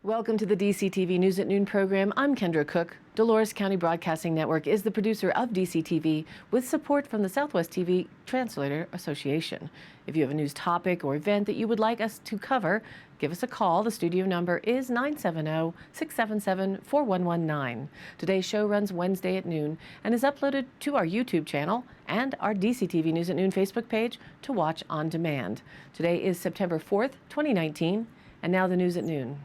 Welcome to the DCTV News at Noon program. I'm Kendra Cook. Dolores County Broadcasting Network is the producer of DCTV with support from the Southwest TV Translator Association. If you have a news topic or event that you would like us to cover, give us a call. The studio number is 970-677-4119. Today's show runs Wednesday at noon and is uploaded to our YouTube channel and our DCTV News at Noon Facebook page to watch on demand. Today is September 4th, 2019, and now the news at noon.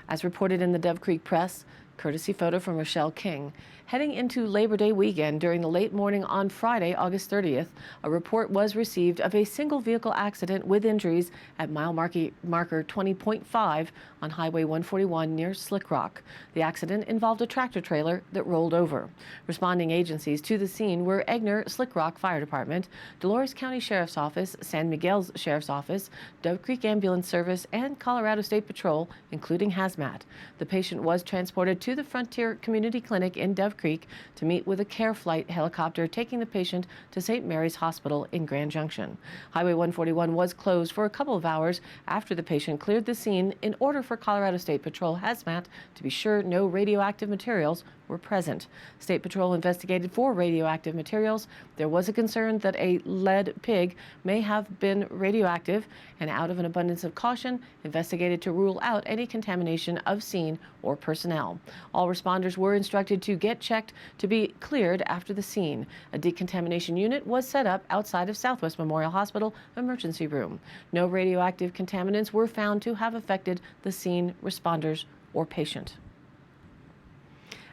As reported in the Dove Creek Press, courtesy photo from Rochelle King. Heading into Labor Day weekend during the late morning on Friday, August 30th, a report was received of a single vehicle accident with injuries at mile marker 20.5 on Highway 141 near Slick Rock. The accident involved a tractor trailer that rolled over. Responding agencies to the scene were Egner Slick Rock Fire Department, Dolores County Sheriff's Office, San Miguel's Sheriff's Office, Dove Creek Ambulance Service, and Colorado State Patrol, including hazmat. The patient was transported to the Frontier Community Clinic in Dove Creek to meet with a care flight helicopter taking the patient to St. Mary's Hospital in Grand Junction. Highway 141 was closed for a couple of hours after the patient cleared the scene in order for Colorado State Patrol hazmat to be sure no radioactive materials were present. State Patrol investigated for radioactive materials. There was a concern that a lead pig may have been radioactive, and out of an abundance of caution, investigated to rule out any contamination of scene or personnel. All responders were instructed to get checked to be cleared after the scene. A decontamination unit was set up outside of Southwest Memorial Hospital emergency room. No radioactive contaminants were found to have affected the scene, responders, or patient.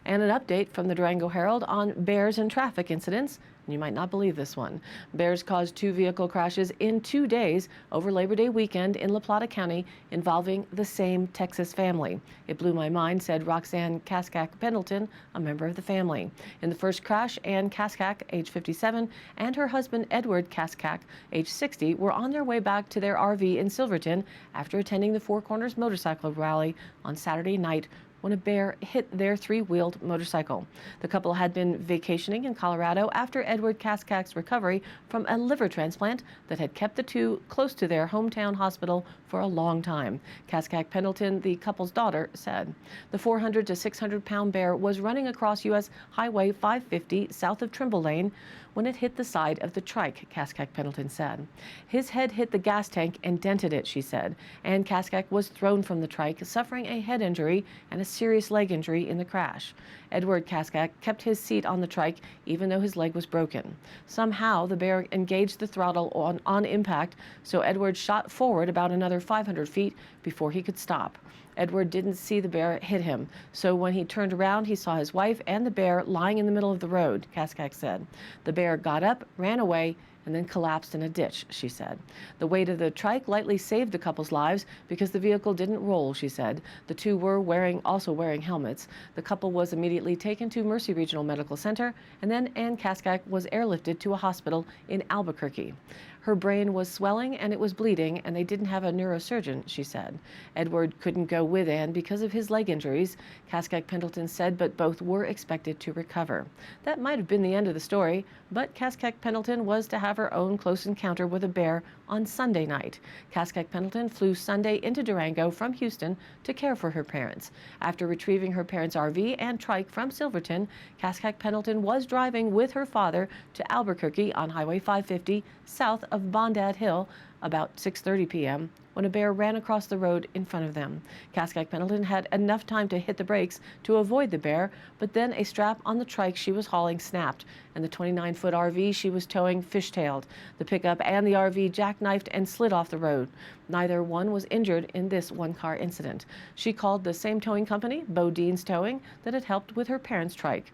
And an update from the Durango Herald on bears and traffic incidents. You might not believe this one. Bears caused 2 vehicle crashes in 2 days over Labor Day weekend in La Plata County involving the same Texas family. It blew my mind, said Roxanne Kaskak Pendleton, a member of the family. In the first crash, Ann Kaskak, age 57, and her husband Edward Kaskak, age 60, were on their way back to their RV in Silverton after attending the Four Corners motorcycle rally on Saturday night when a bear hit their 3-wheeled motorcycle. The couple had been vacationing in Colorado after Edward Kaskak's recovery from a liver transplant that had kept the two close to their hometown hospital for a long time. Kaskak Pendleton, the couple's daughter, said. The 400 to 600-pound bear was running across U.S. Highway 550 south of Trimble Lane when it hit the side of the trike, Kaskak Pendleton said. His head hit the gas tank and dented it, she said, and Kaskak was thrown from the trike, suffering a head injury and a serious leg injury in the crash. Edward Kaskak kept his seat on the trike even though his leg was broken. Somehow, the bear engaged the throttle on impact, so Edward shot forward about another 500 feet before he could stop. Edward didn't see the bear hit him, so when he turned around, he saw his wife and the bear lying in the middle of the road, Kaskak said. The bear got up, ran away, and then collapsed in a ditch, she said. The weight of the trike likely saved the couple's lives because the vehicle didn't roll, she said. The two were also wearing helmets. The couple was immediately taken to Mercy Regional Medical Center, and then Ann Kaskak was airlifted to a hospital in Albuquerque. Her brain was swelling and it was bleeding, and they didn't have a neurosurgeon, she said. Edward couldn't go with Ann because of his leg injuries, Kaskak Pendleton said, but both were expected to recover. That might have been the end of the story, but Kaskak Pendleton was to have her own close encounter with a bear on Sunday night. Kaskak Pendleton flew Sunday into Durango from Houston to care for her parents. After retrieving her parents' RV and trike from Silverton, Kaskak Pendleton was driving with her father to Albuquerque on Highway 550 south of Bondad Hill about 6:30 p.m. when a bear ran across the road in front of them. Kaskak Pendleton had enough time to hit the brakes to avoid the bear, but then a strap on the trike she was hauling snapped, and the 29-foot RV she was towing fishtailed. The pickup and the RV jackknifed and slid off the road. Neither one was injured in this one-car incident. She called the same towing company, Bodine's Towing, that had helped with her parents' trike.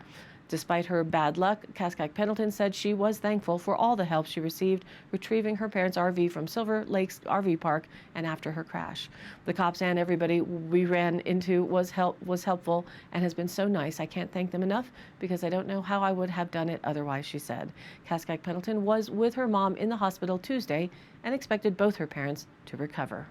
Despite her bad luck, Kaskak Pendleton said she was thankful for all the help she received retrieving her parents' RV from Silver Lakes RV Park and after her crash. The cops and everybody we ran into was helpful and has been so nice. I can't thank them enough because I don't know how I would have done it otherwise, she said. Kaskak Pendleton was with her mom in the hospital Tuesday and expected both her parents to recover.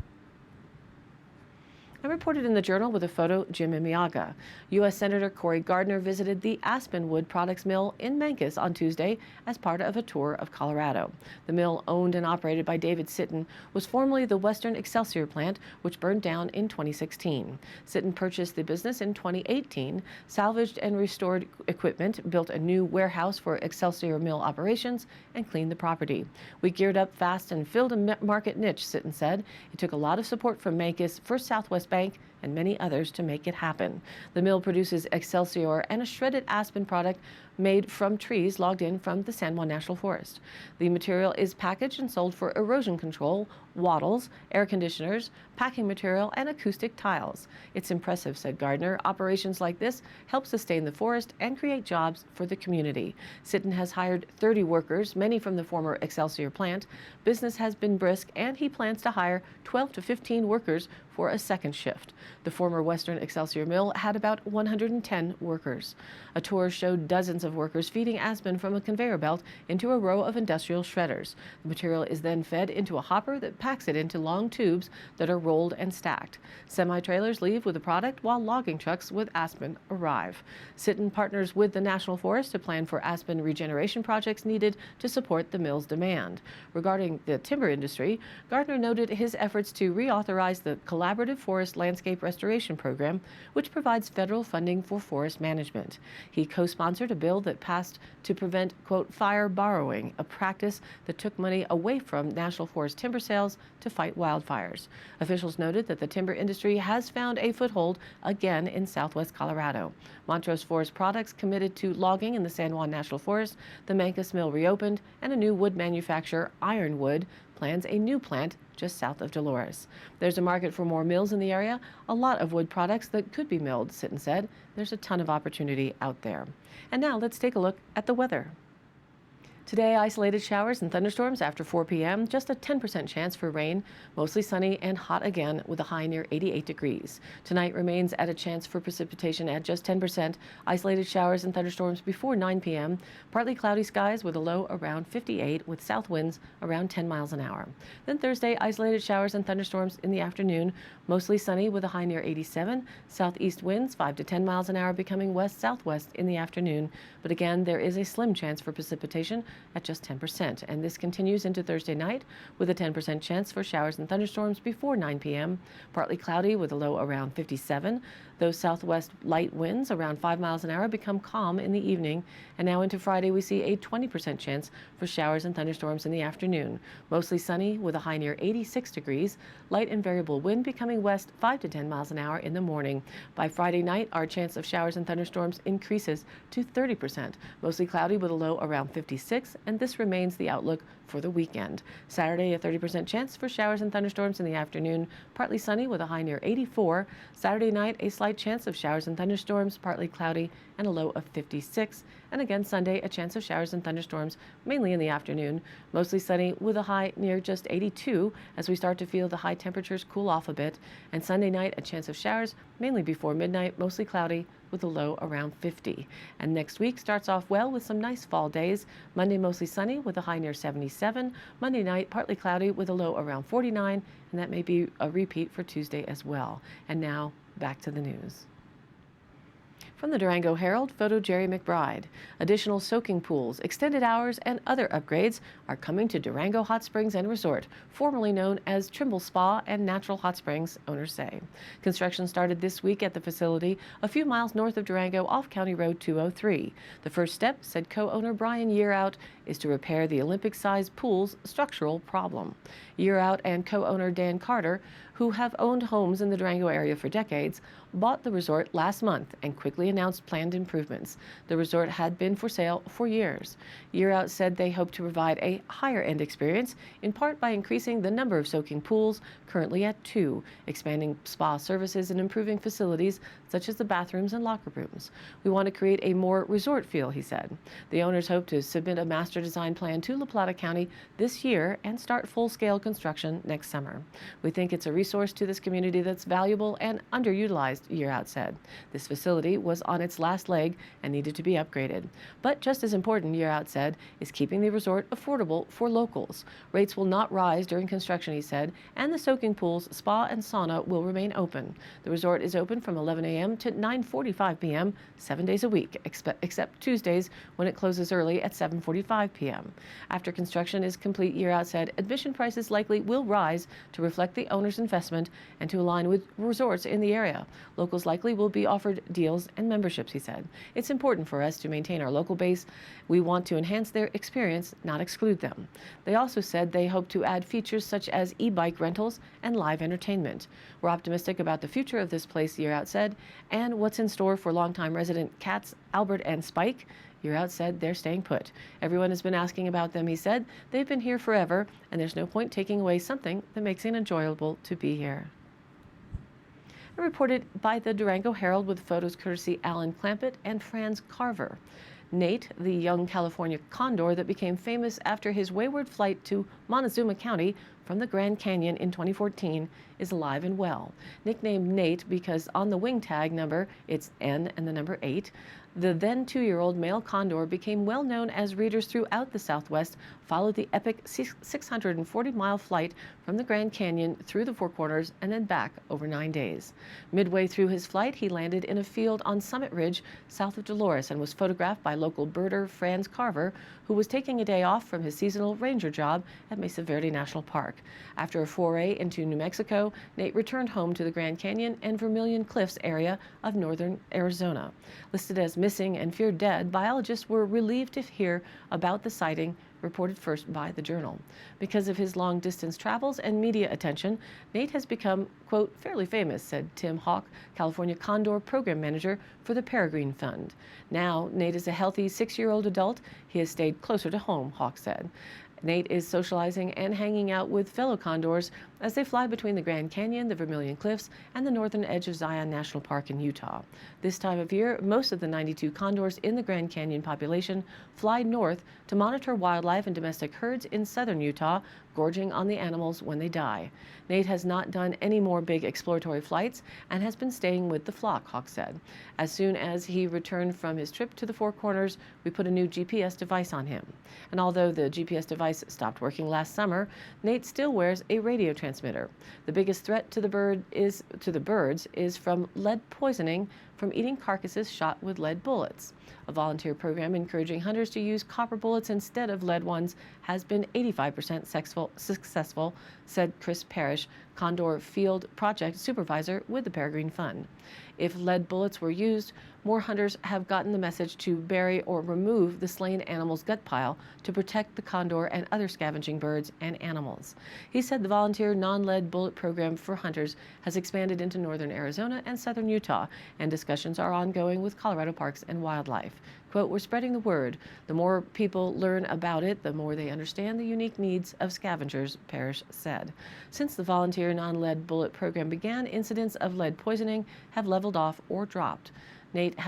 and reported in the Journal with a photo, Jim Imiaga. U.S. Senator Cory Gardner visited the Aspen Wood Products Mill in Memphis on Tuesday as part of a tour of Colorado. The mill, owned and operated by David Sitton, was formerly the Western Excelsior plant, which burned down in 2016. Sitton purchased the business in 2018, salvaged and restored equipment, built a new warehouse for Excelsior mill operations, and cleaned the property. "We geared up fast and filled a market niche," Sitton said. "It took a lot of support from Memphis, First Southwest Bank, and many others to make it happen." The mill produces Excelsior and a shredded aspen product made from trees logged in from the San Juan National Forest. The material is packaged and sold for erosion control, wattles, air conditioners, packing material, and acoustic tiles. "It's impressive," said Gardner. "Operations like this help sustain the forest and create jobs for the community." Sitton has hired 30 workers, many from the former Excelsior plant. Business has been brisk, and he plans to hire 12 to 15 workers for a second shift. The former Western Excelsior mill had about 110 workers. A tour showed dozens of workers feeding aspen from a conveyor belt into a row of industrial shredders. The material is then fed into a hopper that packs it into long tubes that are rolled and stacked. Semi-trailers leave with the product while logging trucks with aspen arrive. Sitton partners with the National Forest to plan for aspen regeneration projects needed to support the mill's demand. Regarding the timber industry, Gardner noted his efforts to reauthorize the Collaborative Forest Landscape Restoration Program, which provides federal funding for forest management. He co-sponsored a bill that passed to prevent, quote, fire borrowing, a practice that took money away from National Forest timber sales to fight wildfires. Officials noted that the timber industry has found a foothold again in southwest Colorado. Montrose Forest Products committed to logging in the San Juan National Forest, the Memphis mill reopened, and a new wood manufacturer, Ironwood, plans a new plant just south of Dolores. "There's a market for more mills in the area, a lot of wood products that could be milled," Sitton said. "There's a ton of opportunity out there." And now let's take a look at the weather. Today, isolated showers and thunderstorms after 4 p.m., just a 10% chance for rain, mostly sunny and hot again with a high near 88 degrees. Tonight remains at a chance for precipitation at just 10%, isolated showers and thunderstorms before 9 p.m., partly cloudy skies with a low around 58 with south winds around 10 miles an hour. Then Thursday, isolated showers and thunderstorms in the afternoon, mostly sunny with a high near 87, southeast winds 5 to 10 miles an hour becoming west-southwest in the afternoon, but again there is a slim chance for precipitation at just 10%, and this continues into Thursday night with a 10% chance for showers and thunderstorms before 9 p.m., partly cloudy with a low around 57. Those southwest light winds around 5 miles an hour become calm in the evening, and now into Friday we see a 20% chance for showers and thunderstorms in the afternoon, mostly sunny with a high near 86 degrees, light and variable wind becoming west 5 to 10 miles an hour in the morning. By Friday night, our chance of showers and thunderstorms increases to 30%, mostly cloudy with a low around 56, and this remains the outlook for the weekend. Saturday, a 30% chance for showers and thunderstorms in the afternoon, partly sunny with a high near 84. Saturday night, a slight chance of showers and thunderstorms, partly cloudy, and a low of 56. And again, Sunday, a chance of showers and thunderstorms, mainly in the afternoon, mostly sunny with a high near just 82 as we start to feel the high temperatures cool off a bit. And Sunday night, a chance of showers, mainly before midnight, mostly cloudy, with a low around 50. And next week starts off well with some nice fall days. Monday, mostly sunny with a high near 77. Monday night, partly cloudy with a low around 49, and that may be a repeat for Tuesday as well. And now, back to the news. From the Durango Herald, photo Jerry McBride. Additional soaking pools, extended hours, and other upgrades are coming to Durango Hot Springs and Resort, formerly known as Trimble Spa and Natural Hot Springs, owners say. Construction started this week at the facility a few miles north of Durango off County Road 203. The first step, said co-owner Brian Yearout, is to repair the Olympic-sized pool's structural problem. Yearout and co-owner Dan Carter, who have owned homes in the Durango area for decades, bought the resort last month and quickly announced planned improvements. The resort had been for sale for years. Yearout said they hope to provide a higher-end experience, in part by increasing the number of soaking pools, currently at 2, expanding spa services and improving facilities such as the bathrooms and locker rooms. "We want to create a more resort feel," he said. The owners hope to submit a master design plan to La Plata County this year and start full-scale construction next summer. "We think it's a resource to this community that's valuable and underutilized, Year Out said. This facility was on its last leg and needed to be upgraded. But just as important, Year Out said, is keeping the resort affordable for locals. Rates will not rise during construction, he said, and the soaking pools, spa, and sauna will remain open. The resort is open from 11 a.m. to 9:45 p.m. 7 days a week, except Tuesdays when it closes early at 7:45 p.m. After construction is complete, Year Out said, admission prices likely will rise to reflect the owner's investment and to align with resorts in the area. Locals likely will be offered deals and memberships, he said. It's important for us to maintain our local base. We want to enhance their experience, not exclude them. They also said they hope to add features such as e-bike rentals and live entertainment. We're optimistic about the future of this place, Year Out said, and what's in store for longtime resident cats Albert and Spike. Year Out said they're staying put. Everyone has been asking about them, he said. They've been here forever, and there's no point taking away something that makes it enjoyable to be here. Reported by the Durango Herald with photos courtesy Alan Clampett and Franz Carver. Nate, the young California condor that became famous after his wayward flight to Montezuma County from the Grand Canyon in 2014, is alive and well. Nicknamed Nate because on the wing tag number it's N and the number 8, the then 2-year-old male condor became well known as readers throughout the Southwest followed the epic 640-mile flight from the Grand Canyon through the Four Corners and then back over 9 days. Midway through his flight, he landed in a field on Summit Ridge south of Dolores and was photographed by local birder Franz Carver, who was taking a day off from his seasonal ranger job at Mesa Verde National Park. After a foray into New Mexico, Nate returned home to the Grand Canyon and Vermilion Cliffs area of northern Arizona. Listed as missing and feared dead, biologists were relieved to hear about the sighting, reported first by the Journal. Because of his long-distance travels and media attention, Nate has become, quote, fairly famous, said Tim Hawk, California Condor Program Manager for the Peregrine Fund. Now, Nate is a healthy 6-year-old adult. He has stayed closer to home, Hawk said. Nate is socializing and hanging out with fellow condors as they fly between the Grand Canyon, the Vermilion Cliffs, and the northern edge of Zion National Park in Utah. This time of year, most of the 92 condors in the Grand Canyon population fly north to monitor wildlife and domestic herds in southern Utah, gorging on the animals when they die. Nate has not done any more big exploratory flights and has been staying with the flock, Hawk said. As soon as he returned from his trip to the Four Corners, we put a new GPS device on him. And although the GPS device stopped working last summer, Nate still wears a radio transmitter. The biggest threat to the birds is from lead poisoning from eating carcasses shot with lead bullets. A volunteer program encouraging hunters to use copper bullets instead of lead ones has been 85% successful, said Chris Parrish, Condor Field Project Supervisor with the Peregrine Fund. If lead bullets were used, more hunters have gotten the message to bury or remove the slain animal's gut pile to protect the condor and other scavenging birds and animals. He said the volunteer non-lead bullet program for hunters has expanded into northern Arizona and southern Utah, and discussions are ongoing with Colorado Parks and Wildlife. Quote, we're spreading the word. The more people learn about it, the more they understand the unique needs of scavengers, Parrish said. Since the volunteer non-lead bullet program began, incidents of lead poisoning have leveled off or dropped. Nate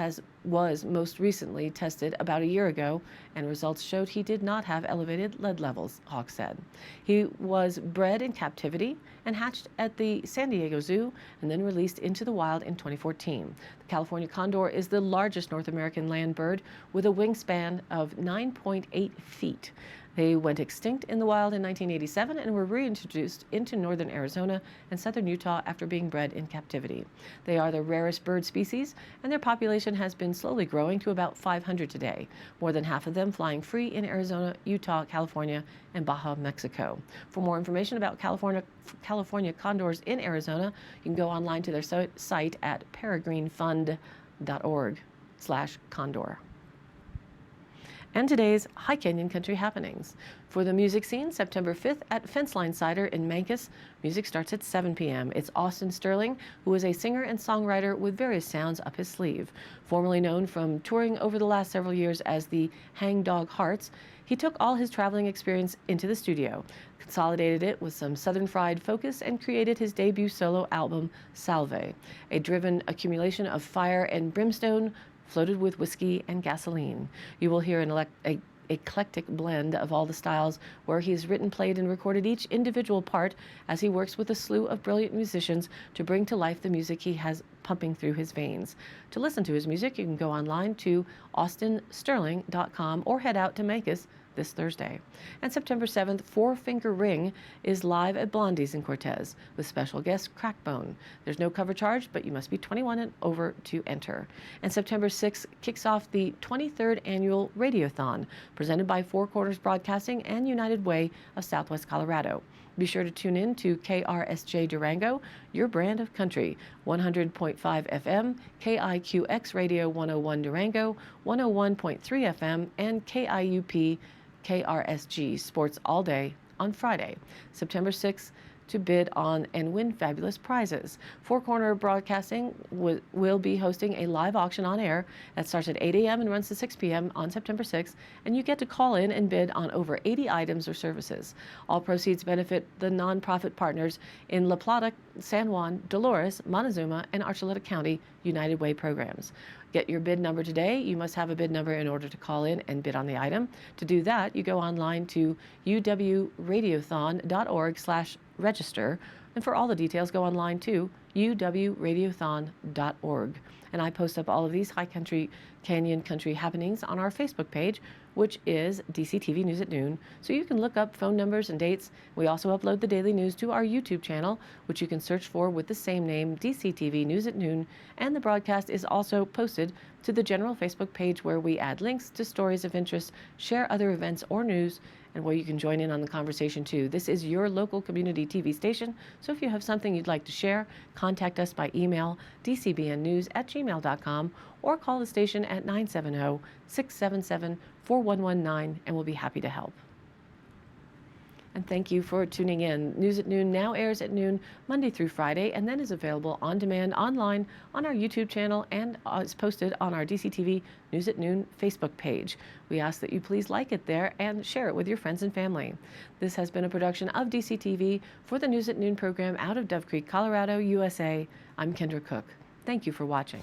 was most recently tested about a year ago, and results showed he did not have elevated lead levels, Hawk said. He was bred in captivity and hatched at the San Diego Zoo and then released into the wild in 2014. The California condor is the largest North American land bird with a wingspan of 9.8 feet. They went extinct in the wild in 1987 and were reintroduced into northern Arizona and southern Utah after being bred in captivity. They are the rarest bird species, and their population has been slowly growing to about 500 today, more than half of them flying free in Arizona, Utah, California, and Baja, Mexico. For more information about California condors in Arizona, you can go online to their site at peregrinefund.org/condor. And today's High Canyon Country happenings. For the music scene, September 5th at Fenceline Cider in Mancos, music starts at 7 p.m. It's Austin Sterling, who is a singer and songwriter with various sounds up his sleeve. Formerly known from touring over the last several years as the Hang Dog Hearts, he took all his traveling experience into the studio, consolidated it with some Southern fried focus, and created his debut solo album, Salve, a driven accumulation of fire and brimstone, floated with whiskey and gasoline. You will hear an eclectic blend of all the styles, where he has written, played, and recorded each individual part as he works with a slew of brilliant musicians to bring to life the music he has pumping through his veins. To listen to his music, you can go online to austinsterling.com or head out to Memphis this Thursday. And September 7th, Four Finger Ring is live at Blondie's in Cortez with special guest Crackbone. There's no cover charge, but you must be 21 and over to enter. And September 6th kicks off the 23rd annual Radiothon, presented by Four Corners Broadcasting and United Way of Southwest Colorado. Be sure to tune in to KRSJ Durango, your brand of country, 100.5 FM, KIQX Radio 101 Durango, 101.3 FM, and KIUP KRSG Sports all day on Friday, September 6th, to bid on and win fabulous prizes. Four Corner Broadcasting will be hosting a live auction on air that starts at 8 a.m. and runs to 6 p.m. on September 6th, and you get to call in and bid on over 80 items or services. All proceeds benefit the nonprofit partners in La Plata, San Juan, Dolores, Montezuma, and Archuleta County United Way programs. Get your bid number today. You must have a bid number in order to call in and bid on the item. To do that, you go online to uwradiothon.org/register. And for all the details, go online to uwradiothon.org. And I post up all of these High Country Canyon Country happenings on our Facebook page, which is DCTV News at Noon, so you can look up phone numbers and dates. We also upload the daily news to our YouTube channel, which you can search for with the same name, DCTV News at Noon, and the broadcast is also posted to the general Facebook page, where we add links to stories of interest, share other events or news, and where you can join in on the conversation too. This is your local community TV station, so if you have something you'd like to share, contact us by email, dcbnnews@gmail.com, or call the station at 970-677-4119, and we'll be happy to help. And thank you for tuning in. News at Noon now airs at noon Monday through Friday, and then is available on demand online on our YouTube channel, and is posted on our DCTV News at Noon Facebook page. We ask that you please like it there and share it with your friends and family. This has been a production of DCTV for the News at Noon program out of Dove Creek, Colorado, USA. I'm Kendra Cook. Thank you for watching.